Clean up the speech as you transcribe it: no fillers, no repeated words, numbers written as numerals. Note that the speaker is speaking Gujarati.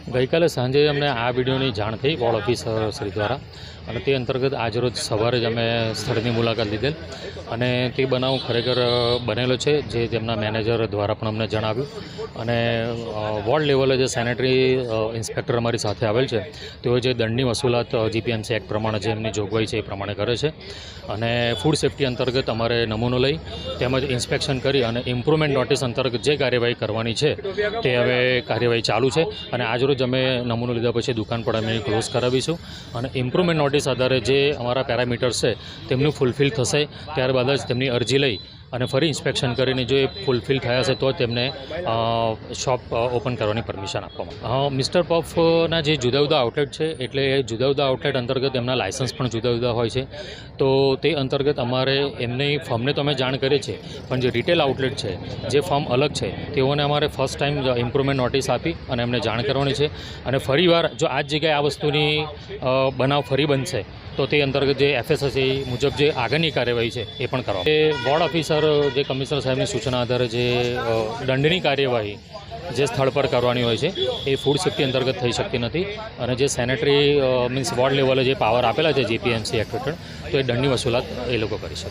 ગઈકાલે સાંજે અમને આ વિડીયોની જાણ થઈ વોર્ડ ઓફિસર શ્રી દ્વારા અને તે અંતર્ગત આજરોજ સવારે જ અમે સ્થળની મુલાકાત લીધેલ અને તે બનાવ ખરેખર બનેલો છે જે તેમના મેનેજર દ્વારા પણ અમને જણાવ્યું અને વોર્ડ લેવલે જે સેનેટરી ઇન્સ્પેક્ટર અમારી સાથે આવેલ છે તેઓ જે દંડની વસૂલાત જીપીએમસી એક્ટ પ્રમાણે જે એમની જોગવાઈ છે એ પ્રમાણે કરે છે અને ફૂડ સેફ્ટી અંતર્ગત અમારે નમૂનો લઈ તેમજ ઇન્સ્પેક્શન કરી અને ઇમ્પ્રુવમેન્ટ નોટિસ અંતર્ગત જે કાર્યવાહી કરવાની છે તે હવે કાર્યવાહી ચાલુ છે અને આજરોજ અમે નમૂનો લીધા પછી દુકાન પણ અમે ક્લોઝ કરાવીશું અને ઇમ્પ્રુવમેન્ટ નોટિસ આધારે જે અમારા પેરામીટર્સ છે તેમનું ફૂલફિલ થશે ત્યારબાદ જ તેમની અરજી લઈ અને ફરી ઇન્સ્પેક્શન કરીને જો એ ફૂલફિલ થયા છે તો તેમને શોપ ઓપન કરવાની પરમિશન આપવામાં. મિસ્ટર પફના જે જુદા જુદા આઉટલેટ છે એટલે એ જુદા જુદા આઉટલેટ અંતર્ગત એમના લાયસન્સ પણ જુદા જુદા હોય છે તો તે અંતર્ગત અમારે એમની ફર્મને તો અમે જાણ કરીએ છીએ પણ જે રિટેલ આઉટલેટ છે જે ફર્મ અલગ છે તેઓને અમારે ફર્સ્ટ ટાઈમ ઇમ્પ્રુવમેન્ટ નોટિસ આપી અને એમને જાણ કરવાની છે અને ફરીવાર જો આ જ જગ્યાએ આ વસ્તુની બનાવ ફરી બનશે તો તે અંતર્ગત જે FSSAI મુજબ જે આગળની કાર્યવાહી છે એ પણ કરવા. એ વોર્ડ ઓફિસર જે કમિશનર સાહેબની સૂચના આધારે જે દંડની કાર્યવાહી જે સ્થળ પર કરવાની હોય છે એ ફૂડ સેફ્ટી અંતર્ગત થઈ શકતી નથી અને જે સેનેટરી મીન્સ વોર્ડ લેવલે જે પાવર આપેલા છે જીપીએમસી એક્ટ હેઠળ તો એ દંડની વસૂલાત એ લોકો કરી શકે.